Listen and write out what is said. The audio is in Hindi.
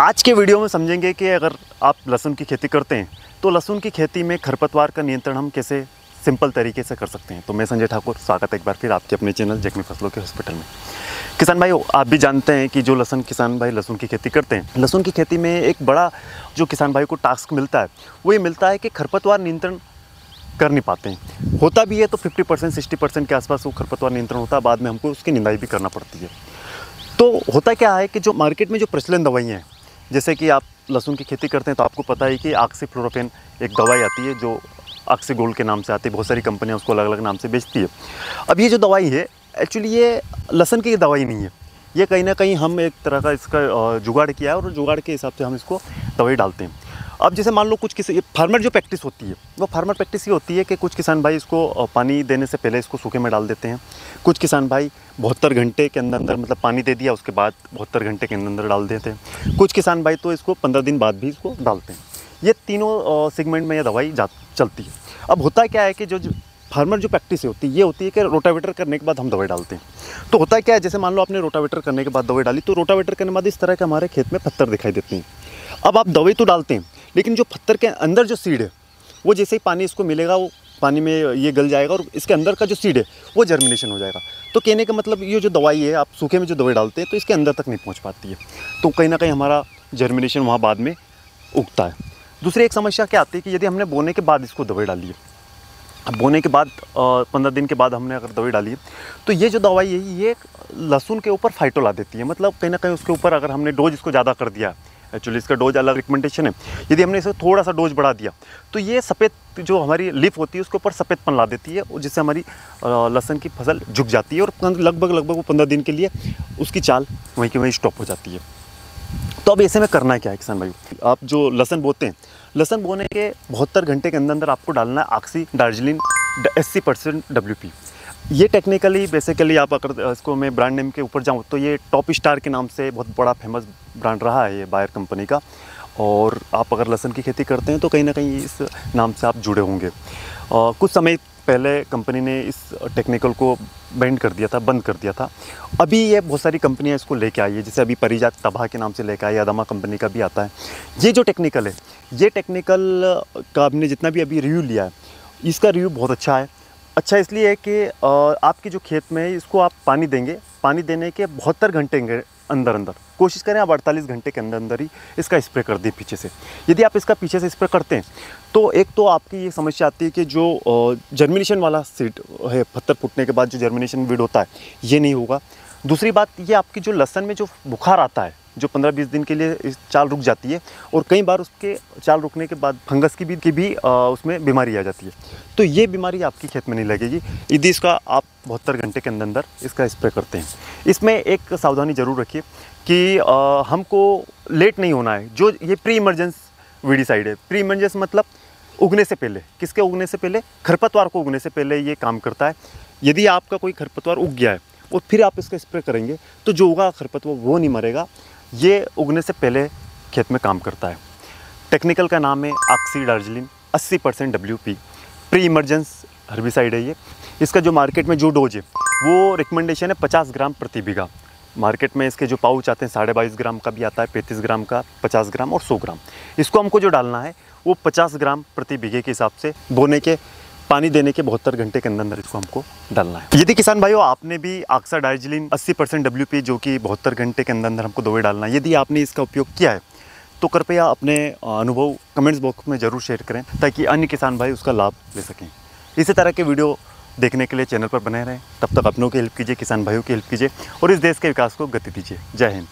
आज के वीडियो में समझेंगे कि अगर आप लहसुन की खेती करते हैं तो लहसुन की खेती में खरपतवार का नियंत्रण हम कैसे सिंपल तरीके से कर सकते हैं। तो मैं संजय ठाकुर, स्वागत है एक बार फिर आपके अपने चैनल जख्मी फसलों के हॉस्पिटल में। किसान भाई, आप भी जानते हैं कि जो किसान भाई लहसुन की खेती करते हैं, लहसुन की खेती में एक बड़ा जो किसान भाई को टास्क मिलता है वो ये मिलता है कि खरपतवार नियंत्रण कर नहीं पाते हैं। होता भी है तो 50% 60% के आसपास वो खरपतवार नियंत्रण होता है, बाद में हमको उसकी निंदाई भी करना पड़ती है। तो होता क्या है कि जो मार्केट में जो प्रचलन दवाइयाँ हैं, जैसे कि आप लहसुन की खेती करते हैं तो आपको पता है कि ऑक्सीफ्लोरोक्विन एक दवाई आती है जो ऑक्सीगोल्ड के नाम से आती है। बहुत सारी कंपनियां उसको अलग अलग नाम से बेचती है। अब ये जो दवाई है एक्चुअली ये लहसुन की दवाई नहीं है, ये कहीं ना कहीं हम एक तरह का इसका जुगाड़ किया है और जुगाड़ के हिसाब से हम इसको दवाई डालते हैं। अब जैसे मान लो कुछ किसी फार्मर जो प्रैक्टिस होती है वो फार्मर प्रैक्टिस ये होती है कि कुछ किसान भाई इसको पानी देने से पहले इसको सूखे में डाल देते हैं। कुछ किसान भाई 72 घंटे के अंदर मतलब पानी दे दिया उसके बाद 72 घंटे के अंदर डाल देते हैं। कुछ किसान भाई तो इसको 15 दिन बाद भी इसको डालते हैं। ये तीनों सेगमेंट में ये दवाई चलती है। अब होता क्या है कि जो फार्मर जो प्रैक्टिस होती है ये होती है कि रोटावेटर करने के बाद हम दवाई डालते हैं। तो होता क्या है, जैसे मान लो आपने रोटावेटर करने के बाद दवाई डाली तो रोटावेटर करने के बाद इस तरह के हमारे खेत में पत्थर दिखाई देते हैं। अब आप दवाई तो डालते हैं लेकिन जो पत्थर के अंदर जो सीड है वो जैसे ही पानी इसको मिलेगा वो पानी में ये गल जाएगा और इसके अंदर का जो सीड है वो जर्मिनेशन हो जाएगा। तो कहने का मतलब ये जो दवाई है आप सूखे में जो दवाई डालते हैं तो इसके अंदर तक नहीं पहुंच पाती है, तो कहीं ना कहीं हमारा जर्मिनेशन वहाँ बाद में उगता है। दूसरी एक समस्या क्या आती है कि यदि हमने बोने के बाद इसको दवाई डाली है, अब बोने के बाद 15 दिन के बाद हमने अगर दवाई डाली है तो ये जो दवाई है ये लहसुन के ऊपर फाइटो ला देती है। मतलब कहीं ना कहीं उसके ऊपर अगर हमने डोज इसको ज़्यादा कर दिया, एक्चुअली इसका डोज अलग रिकमेंडेशन है, यदि हमने इसे थोड़ा सा डोज बढ़ा दिया तो ये सफ़ेद जो हमारी लीफ होती है उसके ऊपर सफ़ेदपन ला देती है और जिससे हमारी लहसुन की फसल झुक जाती है और लगभग वो 15 दिन के लिए उसकी चाल वहीं की वहीं स्टॉप हो जाती है। तो अब ऐसे में करना क्या है किसान भाई, आप जो लहसुन बोते हैं, लहसुन बोने के 72 घंटे के अंदर आपको डालना है ऑक्सी डार्जिलिंग 80% WP। ये टेक्निकली बेसिकली आप अगर इसको मैं ब्रांड नेम के ऊपर जाऊँ तो ये टॉप स्टार के नाम से बहुत बड़ा फेमस ब्रांड रहा है ये बायर कंपनी का। और आप अगर लहसुन की खेती करते हैं तो कहीं ना कहीं इस नाम से आप जुड़े होंगे। कुछ समय पहले कंपनी ने इस टेक्निकल को बंद कर दिया था। अभी ये बहुत सारी कंपनियां इसको लेके आई है, जैसे अभी परिजात तबाह के नाम से लेके आई, अदमा कंपनी का भी आता है। ये जो टेक्निकल है, ये टेक्निकल का हमने जितना भी अभी रिव्यू लिया है इसका रिव्यू बहुत अच्छा है। अच्छा इसलिए है कि आपके जो खेत में है इसको आप पानी देंगे, पानी देने के 72 घंटे के अंदर कोशिश करें आप 48 घंटे के अंदर ही इसका स्प्रे कर दें पीछे से। यदि आप इसका पीछे से स्प्रे करते हैं तो एक तो आपकी ये समस्या आती है कि जो जर्मिनेशन वाला सीड है, पत्थर फूटने के बाद जो जर्मिनेशन वीड होता है ये नहीं होगा। दूसरी बात ये आपकी जो लहसुन में जो बुखार आता है जो 15-20 दिन के लिए चाल रुक जाती है और कई बार उसके चाल रुकने के बाद फंगस की भी उसमें बीमारी आ जाती है। तो ये बीमारी आपकी खेत में नहीं लगेगी यदि इसका आप 72 घंटे के अंदर इसका स्प्रे करते हैं। इसमें एक सावधानी ज़रूर रखिए कि हमको लेट नहीं होना है। जो ये प्री इमरजेंस वीडिसाइड है, प्री इमरजेंस मतलब उगने से पहले, किसके उगने से पहले, खरपतवार को उगने से पहले ये काम करता है। यदि आपका कोई खरपतवार उग गया है और फिर आप इसका स्प्रे करेंगे तो जो उगा खरपतवार वो नहीं मरेगा, ये उगने से पहले खेत में काम करता है। टेक्निकल का नाम है oxy Darjeeling 80% WP, pre emergence herbicide है ये। इसका जो मार्केट में जो डोज है वो रिकमेंडेशन है 50 ग्राम प्रति बीघा। मार्केट में इसके जो पाउच आते हैं 22.5 ग्राम का भी आता है, 35 ग्राम का, 50 ग्राम और 100 ग्राम। इसको हमको जो डालना है वो 50 ग्राम प्रति बीघे के हिसाब से बोने के पानी देने के 72 घंटे के अंदर इसको हमको डालना है। यदि किसान भाइयों आपने भी ऑक्सा डार्जिलिंग 80% WP जो कि 72 घंटे के अंदर हमको दवाई डालना है, यदि आपने इसका उपयोग किया है तो कृपया अपने अनुभव कमेंट्स बॉक्स में ज़रूर शेयर करें ताकि अन्य किसान भाई उसका लाभ ले सकें। इसी तरह के वीडियो देखने के लिए चैनल पर बने रहें। तब तक अपनों की हेल्प कीजिए, किसान भाइयों की हेल्प कीजिए और इस देश के विकास को गति दीजिए। जय हिंद।